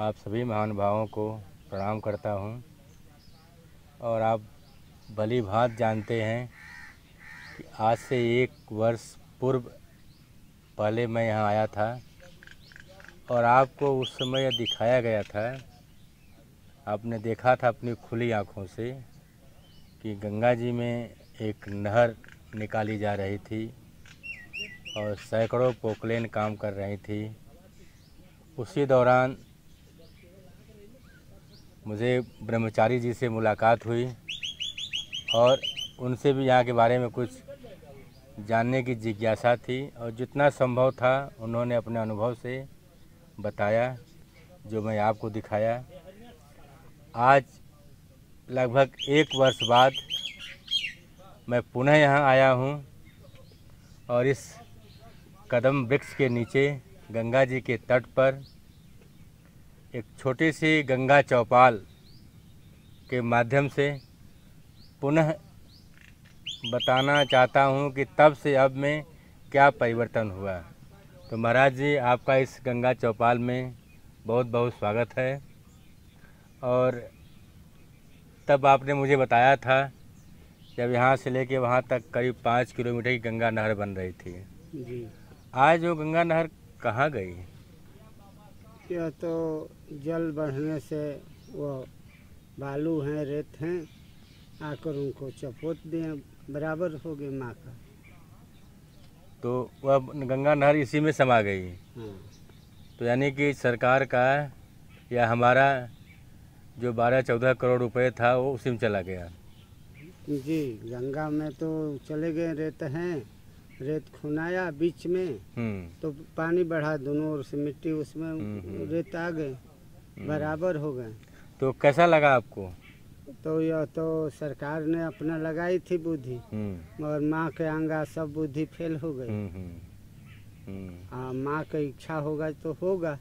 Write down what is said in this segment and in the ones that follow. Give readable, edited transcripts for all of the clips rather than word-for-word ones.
आप सभी महानुभावों को प्रणाम करता हूं। और आप भली भांति जानते हैं कि आज से 1 वर्ष पूर्व पहले मैं यहाँ आया था और आपको उस समय यह दिखाया गया था, आपने देखा था अपनी खुली आँखों से कि गंगा जी में एक नहर निकाली जा रही थी और सैकड़ों पोकलेन काम कर रही थी। उसी दौरान मुझे ब्रह्मचारी जी से मुलाकात हुई और उनसे भी यहाँ के बारे में कुछ जानने की जिज्ञासा थी और जितना संभव था उन्होंने अपने अनुभव से बताया, जो मैं आपको दिखाया। आज लगभग 1 वर्ष बाद मैं पुनः यहाँ आया हूँ और इस कदम वृक्ष के नीचे गंगा जी के तट पर एक छोटी सी गंगा चौपाल के माध्यम से पुनः बताना चाहता हूँ कि तब से अब में क्या परिवर्तन हुआ। तो महाराज जी, आपका इस गंगा चौपाल में बहुत बहुत स्वागत है। और तब आपने मुझे बताया था जब यहाँ से लेके वहाँ तक करीब 5 किलोमीटर की गंगा नहर बन रही थी जी। आज वो गंगा नहर कहाँ गई? यह तो जल बढ़ने से वो बालू हैं, रेत हैं, आकर उनको चपोत दिए, बराबर हो गए माँ का। तो वह गंगा नहर इसी में समा गई। हाँ। तो यानी कि सरकार का या हमारा जो 12-14 करोड़ रुपए था वो उसी में चला गया। जी, गंगा में तो चले गए, रेत हैं, रेत खुनाया बीच में तो पानी बढ़ा, दोनों ओर से मिट्टी उसमें रेत आ गए, बराबर हो गए। तो कैसा लगा आपको? तो यह तो सरकार ने अपना लगाई थी बुद्धि, मगर माँ के आंगा सब बुद्धि फेल हो गई। माँ की इच्छा होगा तो होगा,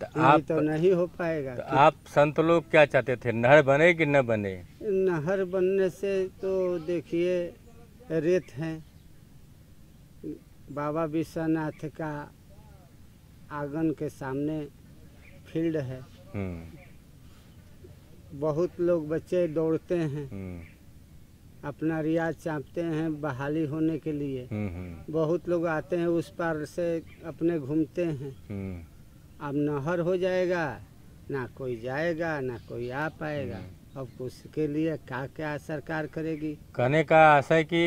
तो आप तो नहीं हो पाएगा। तो आप संत लोग क्या चाहते थे, नहर बने कि न बने? नहर बनने से तो देखिए रेत हैं, बाबा विश्वनाथ का आंगन के सामने फील्ड है, बहुत लोग बच्चे दौड़ते हैं, अपना रियाज चाहते हैं बहाली होने के लिए। बहुत लोग आते हैं उस पार से अपने घूमते हैं। अब नहर हो जाएगा, ना कोई जाएगा ना कोई आ पाएगा। अब उसके लिए क्या क्या सरकार करेगी। कहने का आशय कि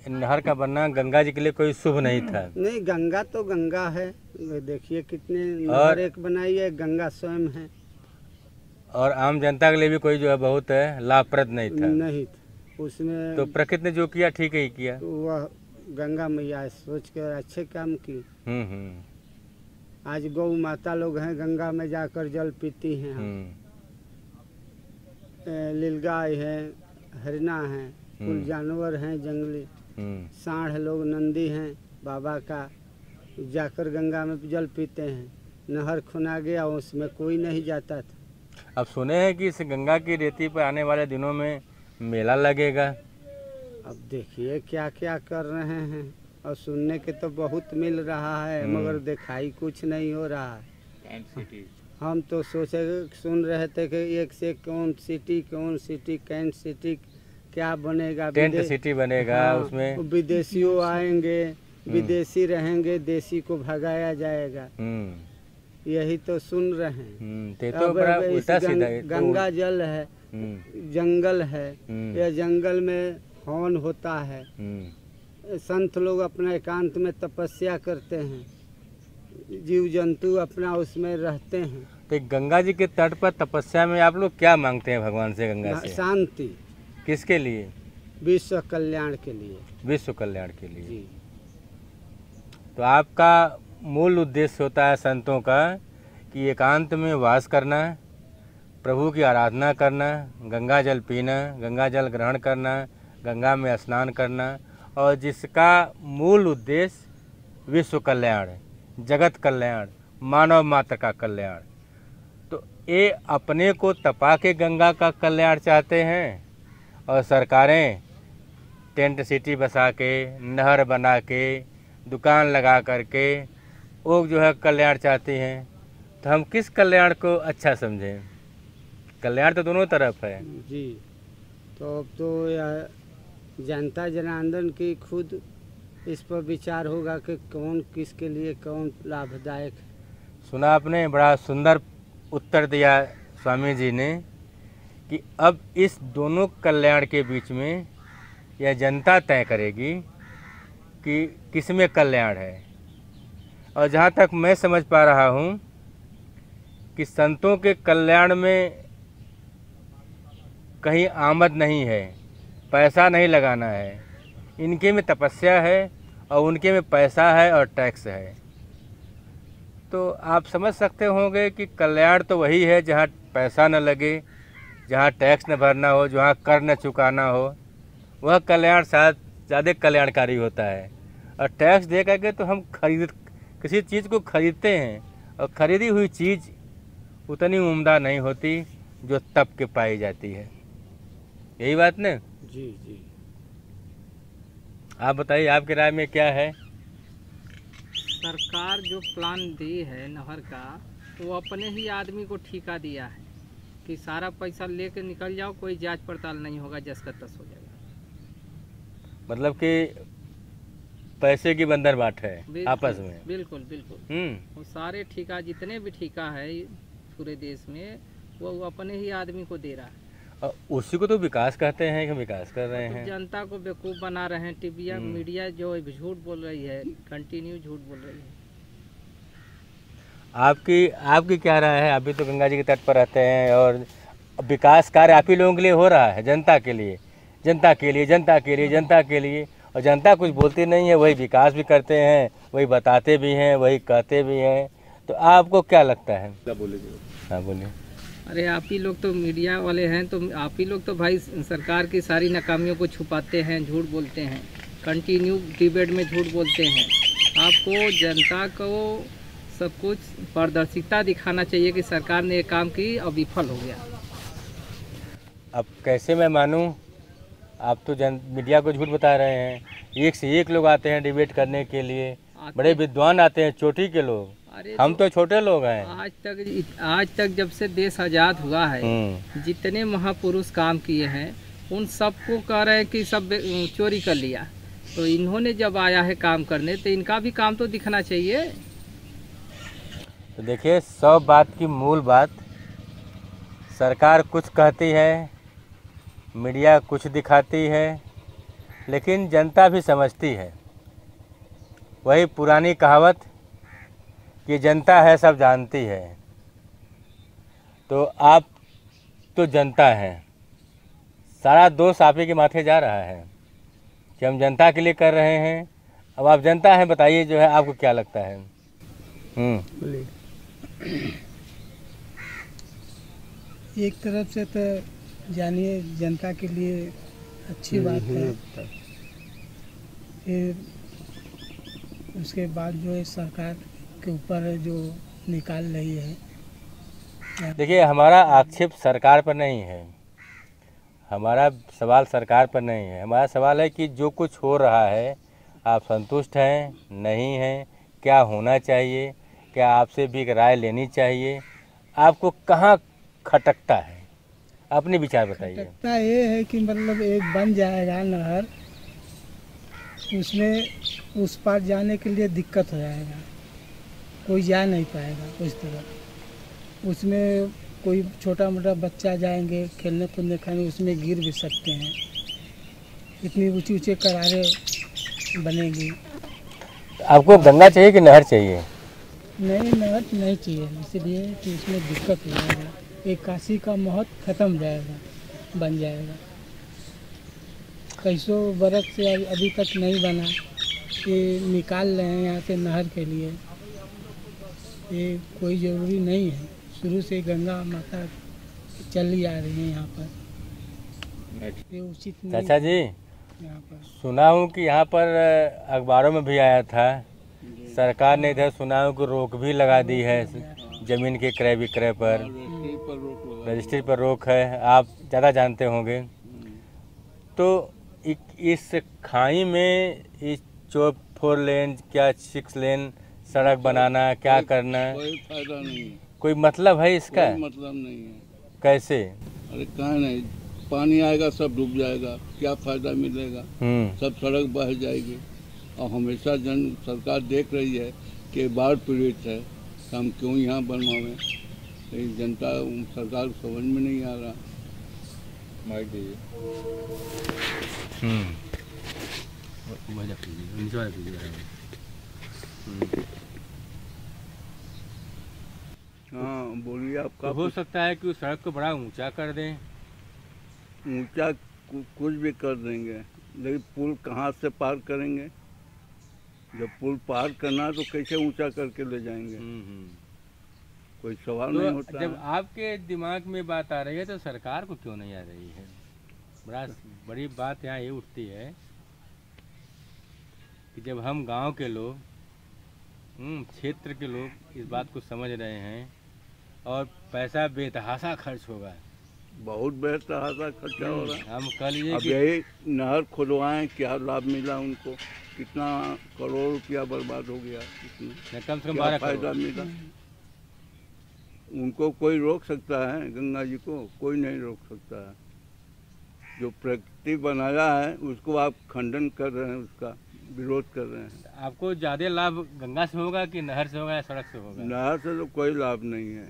नहर का बनना गंगा जी के लिए कोई शुभ नहीं था। नहीं, गंगा तो गंगा है, देखिए कितने नहर एक बनाई है, गंगा स्वयं है। और आम जनता के लिए भी कोई जो है बहुत लाभप्रद नहीं था। नहीं था उसमें। तो प्रकृति ने जो किया ठीक ही किया। वह गंगा मैया सोच कर अच्छे काम की। आज गौ माता लोग हैं, गंगा में जाकर जल पीती हैं। लीलगाय है, हरिना है, कुल जानवर हैं जंगली, सांड लोग, नंदी हैं, बाबा का जाकर गंगा में जल पीते हैं। नहर खुना गया, उसमें कोई नहीं जाता था। अब सुने हैं कि इस गंगा की रेती पर आने वाले दिनों में मेला लगेगा। अब देखिए क्या क्या कर रहे हैं, और सुनने के तो बहुत मिल रहा है, मगर दिखाई कुछ नहीं हो रहा है। हम तो सुन रहे थे कि एक से कौन सिटी कैंट सिटी क्या बनेगा, टेंट सिटी बनेगा। हाँ, उसमें विदेशियों आएंगे, विदेशी रहेंगे, देशी को भगाया जाएगा। यही तो सुन रहे हैं। तो बड़ा उल्टा सीधा है। गंगा जल है, जंगल है, यह जंगल में हवन होता है, संत लोग अपना एकांत में तपस्या करते हैं, जीव जंतु अपना उसमें रहते हैं। तो गंगा जी के तट पर तपस्या में आप लोग क्या मांगते हैं भगवान से? गंगा से शांति। किसके लिए? विश्व कल्याण के लिए। विश्व कल्याण के लिए जी। तो आपका मूल उद्देश्य होता है संतों का कि एकांत में वास करना, प्रभु की आराधना करना, गंगा जल पीना, गंगा जल ग्रहण करना, गंगा में स्नान करना, और जिसका मूल उद्देश्य विश्व कल्याण, जगत कल्याण, मानव मात्र का कल्याण। तो ये अपने को तपा के गंगा का कल्याण चाहते हैं और सरकारें टेंट सिटी बसा के, नहर बना के, दुकान लगा करके वो जो है कल्याण चाहती हैं। तो हम किस कल्याण को अच्छा समझें? कल्याण तो दोनों तरफ है जी। तो अब तो यह जनता जनार्दन की खुद इस पर विचार होगा कि कौन किसके लिए कौन लाभदायक है। सुना आपने, बड़ा सुंदर उत्तर दिया स्वामी जी ने कि अब इस दोनों कल्याण के बीच में यह जनता तय करेगी कि किसमें कल्याण है। और जहाँ तक मैं समझ पा रहा हूँ कि संतों के कल्याण में कहीं आमद नहीं है, पैसा नहीं लगाना है, इनके में तपस्या है और उनके में पैसा है और टैक्स है। तो आप समझ सकते होंगे कि कल्याण तो वही है जहाँ पैसा न लगे, जहाँ टैक्स न भरना हो, जहाँ कर न चुकाना हो, वह कल्याण शायद ज़्यादा कल्याणकारी होता है। और टैक्स दे करके तो हम किसी चीज़ को खरीदते हैं और ख़रीदी हुई चीज़ उतनी उम्दा नहीं होती जो तप के पाई जाती है। यही बात न? जी जी। आप बताइए, आपकी राय में क्या है? सरकार जो प्लान दी है नहर का, वो अपने ही आदमी को ठेका दिया है कि सारा पैसा लेके निकल जाओ, कोई जांच पड़ताल नहीं होगा, जस का तस हो जाएगा। मतलब कि पैसे की बंदर बाट है आपस में। बिल्कुल बिल्कुल। वो सारे ठेका, जितने भी ठेका है पूरे देश में, वो अपने ही आदमी को दे रहा है। और उसी को तो विकास कहते हैं कि विकास कर रहे हैं। जनता को बेवकूफ़ बना रहे हैं। टीवी मीडिया जो झूठ बोल रही है, कंटिन्यू झूठ बोल रही है। आपकी क्या राय है? आप भी तो गंगा जी के तट पर रहते हैं और विकास कार्य आप ही लोगों के लिए हो रहा है, जनता के लिए, जनता के लिए, जनता के लिए, जनता के लिए। और जनता कुछ बोलती नहीं है, वही विकास भी करते हैं, वही बताते भी हैं, वही कहते भी हैं। तो आपको क्या लगता है? क्या बोले? हाँ बोलिए। अरे आप ही लोग तो मीडिया वाले हैं, तो आप ही लोग तो भाई सरकार की सारी नाकामियों को छुपाते हैं, झूठ बोलते हैं, कंटिन्यू डिबेट में झूठ बोलते हैं। आपको जनता को सब कुछ पारदर्शिता दिखाना चाहिए कि सरकार ने ये काम की और विफल हो गया। अब कैसे मैं मानूं? आप तो मीडिया को झूठ बता रहे हैं। एक से एक लोग आते हैं डिबेट करने के लिए, बड़े विद्वान आते हैं, चोटी के लोग। हम तो छोटे लोग हैं। आज तक जब से देश आज़ाद हुआ है, जितने महापुरुष काम किए हैं, उन सबको कह रहे हैं कि सब चोरी कर लिया। तो इन्होंने जब आया है काम करने, तो इनका भी काम तो दिखना चाहिए। तो देखिए, सब बात की मूल बात, सरकार कुछ कहती है, मीडिया कुछ दिखाती है, लेकिन जनता भी समझती है। वही पुरानी कहावत कि जनता है सब जानती है। तो आप तो जनता हैं, सारा दोष आप ही के माथे जा रहा है कि हम जनता के लिए कर रहे हैं। अब आप जनता हैं, बताइए जो है आपको क्या लगता है? एक तरफ से तो जानिए जनता के लिए अच्छी बात है, फिर उसके बाद जो है सरकार के ऊपर जो निकाल रही है। देखिए, हमारा आक्षेप सरकार पर नहीं है, हमारा सवाल सरकार पर नहीं है। हमारा सवाल है कि जो कुछ हो रहा है, आप संतुष्ट हैं, नहीं हैं, क्या होना चाहिए, क्या आपसे भी एक राय लेनी चाहिए? आपको कहाँ खटकता है? अपने विचार बताइए। खटकता ये है कि मतलब एक बन जाएगा नहर, उसमें उस पार जाने के लिए दिक्कत हो जाएगा, कोई जा नहीं पाएगा उस तरह। उसमें कोई छोटा मोटा बच्चा जाएंगे खेलने कूदने खाने, उसमें गिर भी सकते हैं। इतनी ऊंचे ऊंचे करारे बनेगी। आपको गंगा चाहिए कि नहर चाहिए? नहीं, नहर नहीं चाहिए, इसलिए कि उसमें दिक्कत हो जाएगा। एक काशी का महत्व खत्म जाएगा, बन जाएगा। कैसों बरस से अभी तक नहीं बना, ये निकाल रहे हैं यहाँ से नहर के लिए। ये कोई ज़रूरी नहीं है, शुरू से गंगा माता चली आ रही है यहाँ पर, ये उचित नहीं। चाचा जी, यहाँ पर सुना हूँ कि यहाँ पर अखबारों में भी आया था, सरकार ने इधर सुना हूँ कि रोक भी लगा दी है ज़मीन के क्रय विक्रय पर, रजिस्ट्री पर रोक है। आप ज़्यादा जानते होंगे। तो इस खाई में इस 4 लेन क्या 6 लेन सड़क बनाना, क्या करना, कोई फायदा नहीं है। कोई मतलब है इसका? कोई मतलब नहीं है। कैसे? अरे कहाँ नहीं, पानी आएगा सब डूब जाएगा, क्या फायदा मिलेगा? सब सड़क बह जाएगी। और हमेशा सरकार देख रही है कि बाढ़ पीड़ित है, हम क्यों यहाँ बनवावें? लेकिन जनता सरकार को समझ में नहीं आ रहा। हाँ बोलिए, आपका तो हो सकता है कि उस सड़क को बड़ा ऊंचा कर दें। ऊंचा कुछ भी कर देंगे, लेकिन पुल कहाँ से पार करेंगे? जब पुल पार करना है तो कैसे ऊंचा करके ले जाएंगे? कोई सवाल तो नहीं होता। जब आपके दिमाग में बात आ रही है तो सरकार को क्यों नहीं आ रही है? बड़ी बात यहाँ ये उठती है कि जब हम गांव के लोग, क्षेत्र के लोग इस बात को समझ रहे हैं और पैसा बेतहाशा खर्च होगा, बहुत बेतहाशा खर्चा हो रहा है। हम कल ये अब यही नहर खुदवाएं, क्या लाभ मिला उनको? कितना करोड़ रुपया बर्बाद हो गया, कम से कम क्या 12 फायदा मिला? उनको कोई रोक सकता है? गंगा जी को कोई नहीं रोक सकता है। जो प्रकृति बनाया है उसको आप खंडन कर रहे हैं, उसका विरोध कर रहे हैं। आपको ज्यादा लाभ गंगा से होगा कि नहर से होगा या सड़क से होगा? नहर से तो कोई लाभ नहीं है।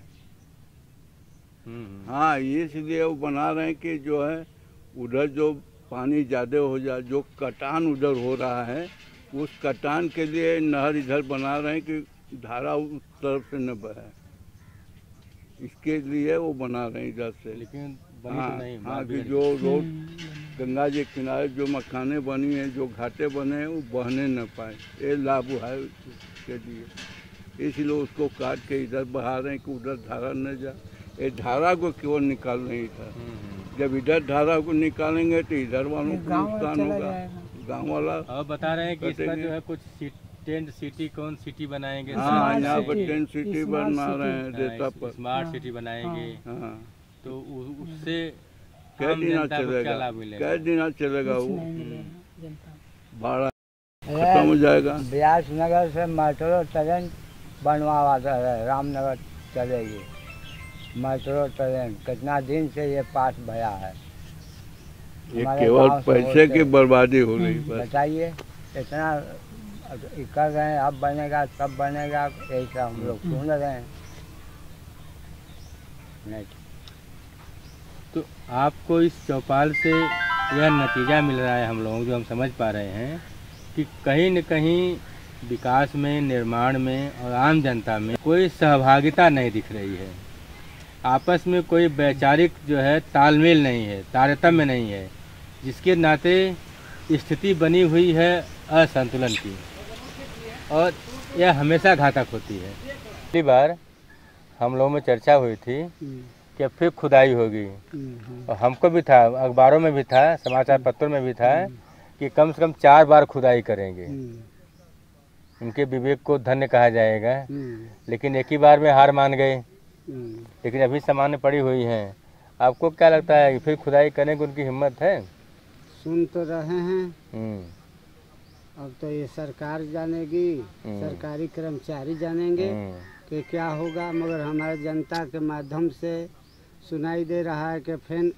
हाँ, इसलिए वो बना रहे हैं कि जो है उधर जो पानी ज़्यादा हो जाए, जो कटान उधर हो रहा है, उस कटान के लिए नहर इधर बना रहे हैं कि धारा उस तरफ से न बहे, इसके लिए वो बना रहे हैं इधर से। लेकिन बनी हाँ, तो नहीं। हाँ कि जो रोड गंगा जी के किनारे जो मकाने बनी हैं, जो घाटे बने हैं, वो बहने न पाए, ये लाभ है उसके लिए। इसलिए उसको काट के इधर बहा रहे हैं कि उधर धारा न जाए। ये धारा को क्यों निकाल रहे इधर? जब इधर धारा को निकालेंगे तो इधर वालों को नुकसान होगा, गाँव वाला। और बता रहे हैं कि इसका जो है कुछ टेंट सिटी, कौन सिटी बनाएंगे? हाँ, यहाँ पर टेंट सिटी बना रहे हैं डेटा पर, स्मार्ट सिटी बनाएंगे। हाँ, तो उससे कै दिन चलेगा? कै दिन चलेगा? वो भाड़ा खत्म हो जाएगा। ब्यास नगर से मेट्रो ट्रेन बनवा है, रामनगर चलेगी मेट्रो ट्रेन। कितना दिन से ये पास भया है। ये केवल पैसे की बर्बादी हो रही है। बताइए, इतना कर रहे हैं, अब बनेगा तब बनेगा, ऐसा हम लोग सुन रहे हैं। नहीं तो आपको इस चौपाल से यह नतीजा मिल रहा है, हम लोग जो हम समझ पा रहे हैं कि कहीं न कहीं विकास में, निर्माण में और आम जनता में कोई सहभागिता नहीं दिख रही है। आपस में कोई वैचारिक जो है तालमेल नहीं है, तारतम्य नहीं है, जिसके नाते स्थिति बनी हुई है असंतुलन की, और यह हमेशा घातक होती है। पहली बार हम लोगों में चर्चा हुई थी कि फिर खुदाई होगी, और हमको भी था, अखबारों में भी था, समाचार पत्रों में भी था कि कम से कम 4 बार खुदाई करेंगे। उनके विवेक को धन्य कहा जाएगा, लेकिन एक ही बार में हार मान गए। लेकिन अभी सामान्य पड़ी हुई हैं। आपको क्या लगता है कि फिर खुदाई करने की उनकी हिम्मत है? सुन तो रहे हैं, अब तो ये सरकार जानेगी, सरकारी कर्मचारी जानेंगे कि क्या होगा। मगर हमारे जनता के माध्यम से सुनाई दे रहा है कि फिर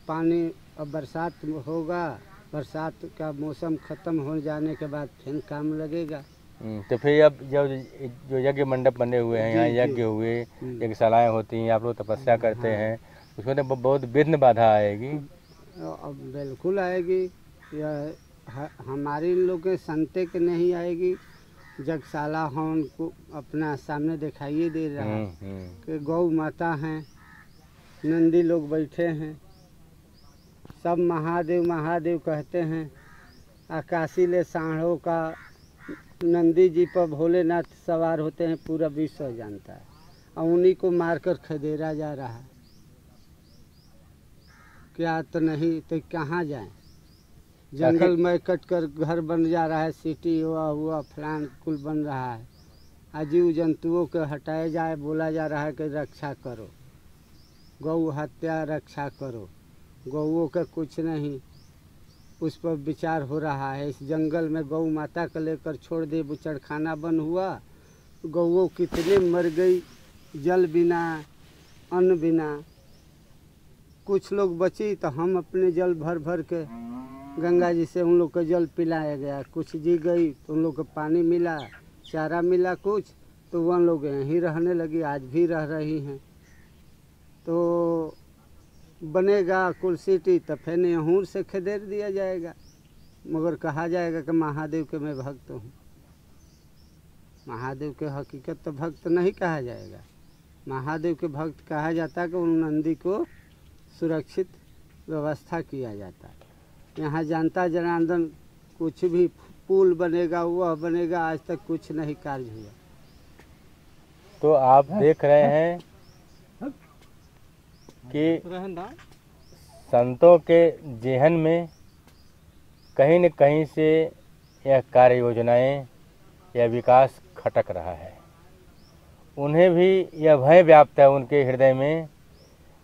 पानी, अब बरसात होगा, बरसात का मौसम ख़त्म हो जाने के बाद फिर काम लगेगा। तो फिर अब जो यज्ञ मंडप बने हुए हैं, यहाँ यज्ञ हुए, यज्ञशालाएँ होती हैं, आप लोग तपस्या करते हैं, उसमें तो बहुत विघ्न बाधा आएगी। अब बिल्कुल आएगी, यह हमारी लोग के संते के नहीं आएगी। यज्ञशाला हो, उनको अपना सामने दिखाइए दे रहा है कि गौ माता हैं, नंदी लोग बैठे हैं, सब महादेव महादेव कहते हैं। आकाशी ले सांडों का नंदी जी पर भोलेनाथ सवार होते हैं, पूरा विश्व जानता है, और उन्हीं को मारकर खदेड़ा जा रहा है। क्या तो नहीं तो कहाँ जाएं? जंगल में कट कर घर बन जा रहा है, सिटी हुआ फलान कुल बन रहा है। अजीव जंतुओं को हटाया जाए, बोला जा रहा है कि रक्षा करो, गौ हत्या रक्षा करो, गौओं का कुछ नहीं, उस पर विचार हो रहा है। इस जंगल में गौ माता को लेकर छोड़ दे, बुचड़खाना बन हुआ, गौओं कितने मर गई, जल बिना, अन्न बिना। कुछ लोग बची तो हम अपने जल भर भर के गंगा जी से उन लोग को जल पिलाया गया। कुछ जी गई तो उन लोग को पानी मिला, चारा मिला कुछ, तो वह लोग यहीं रहने लगी, आज भी रह रही हैं। तो बनेगा कुल सिटी तो फिर यहूँ से खदेड़ दिया जाएगा, मगर कहा जाएगा कि महादेव के मैं भक्त हूँ। महादेव के हकीकत तो भक्त नहीं कहा जाएगा। महादेव के भक्त कहा जाता है कि उन नंदी को सुरक्षित व्यवस्था किया जाता है। यहाँ जनता जनार्दन कुछ भी पुल बनेगा, वह बनेगा, आज तक कुछ नहीं कार्य हुआ। तो आप देख रहे हैं कि संतों के जेहन में कहीं न कहीं से यह कार्य योजनाएं या विकास खटक रहा है। उन्हें भी यह भय व्याप्त है उनके हृदय में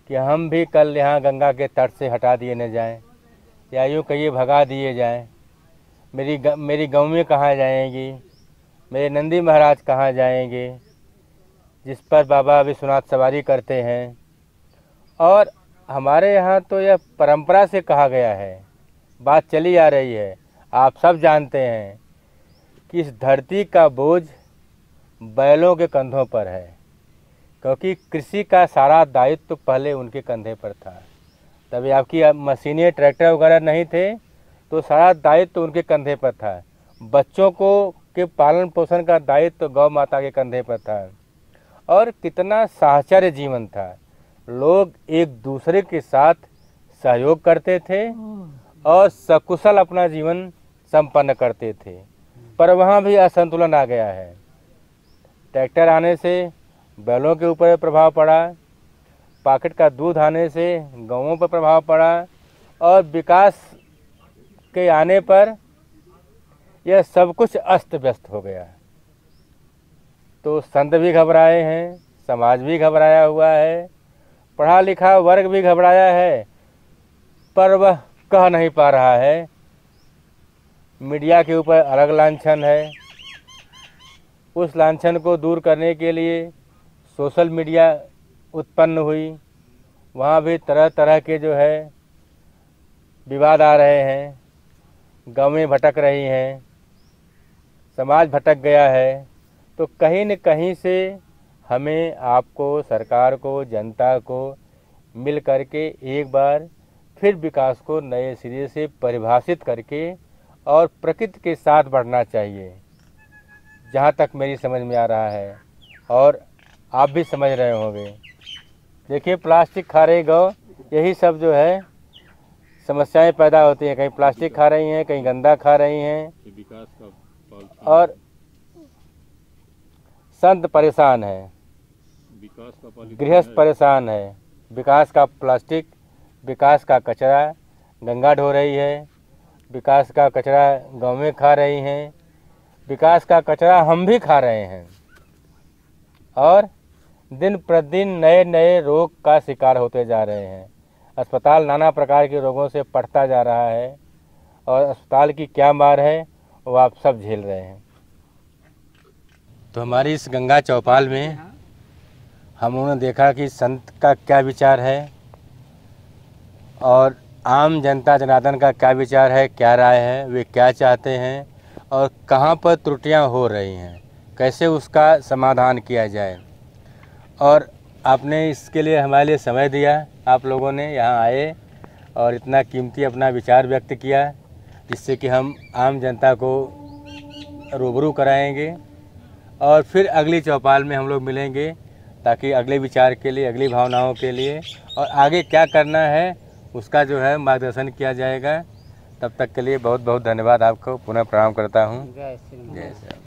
कि हम भी कल यहाँ गंगा के तट से हटा दिए न जाएं, या यूँ कहिए भगा दिए जाएं। मेरी गौएं कहाँ जाएंगी, मेरे नंदी महाराज कहाँ जाएंगे, जिस पर बाबा विश्वनाथ सवारी करते हैं। और हमारे यहाँ तो यह परंपरा से कहा गया है, बात चली आ रही है, आप सब जानते हैं कि इस धरती का बोझ बैलों के कंधों पर है, क्योंकि कृषि का सारा दायित्व तो पहले उनके कंधे पर था। तभी आपकी मशीनें, ट्रैक्टर वगैरह नहीं थे, तो सारा दायित्व तो उनके कंधे पर था। बच्चों को के पालन पोषण का दायित्व तो गौ माता के कंधे पर था। और कितना साहचर्य जीवन था, लोग एक दूसरे के साथ सहयोग करते थे और सकुशल अपना जीवन संपन्न करते थे। पर वहाँ भी असंतुलन आ गया है। ट्रैक्टर आने से बैलों के ऊपर प्रभाव पड़ा, पॉकेट का दूध आने से गौओं पर प्रभाव पड़ा, और विकास के आने पर यह सब कुछ अस्त व्यस्त हो गया। तो संत भी घबराए हैं, समाज भी घबराया हुआ है, पढ़ा लिखा वर्ग भी घबराया है, पर वह कह नहीं पा रहा है। मीडिया के ऊपर अलग लांछन है, उस लांछन को दूर करने के लिए सोशल मीडिया उत्पन्न हुई। वहाँ भी तरह तरह के जो है विवाद आ रहे हैं, गौएं भटक रही हैं, समाज भटक गया है। तो कहीं न कहीं से हमें, आपको, सरकार को, जनता को मिल करके एक बार फिर विकास को नए सिरे से परिभाषित करके और प्रकृति के साथ बढ़ना चाहिए, जहाँ तक मेरी समझ में आ रहा है और आप भी समझ रहे होंगे। देखिए, प्लास्टिक खा रही गौ, यही सब जो है समस्याएं पैदा होती हैं। कहीं प्लास्टिक खा रही हैं, कहीं गंदा खा रही हैं, और संत परेशान है, गृहस्थ परेशान है। विकास का प्लास्टिक, विकास का कचरा गंगा ढो रही है, विकास का कचरा गौएं खा रही हैं, विकास का कचरा हम भी खा रहे हैं, और दिन प्रतिदिन नए नए रोग का शिकार होते जा रहे हैं। अस्पताल नाना प्रकार के रोगों से पटता जा रहा है, और अस्पताल की क्या मार है वो आप सब झेल रहे हैं। तो हमारी इस गंगा चौपाल में हम लोगों ने देखा कि संत का क्या विचार है और आम जनता जनार्दन का क्या विचार है, क्या राय है, वे क्या चाहते हैं और कहाँ पर त्रुटियां हो रही हैं, कैसे उसका समाधान किया जाए। और आपने इसके लिए हमारे लिए समय दिया, आप लोगों ने यहाँ आए और इतना कीमती अपना विचार व्यक्त किया, जिससे कि हम आम जनता को रूबरू कराएंगे। और फिर अगली चौपाल में हम लोग मिलेंगे, ताकि अगले विचार के लिए, अगली भावनाओं के लिए और आगे क्या करना है उसका जो है मार्गदर्शन किया जाएगा। तब तक के लिए बहुत बहुत धन्यवाद, आपको पुनः प्रणाम करता हूँ। जय श्री राम। जय श्री राम।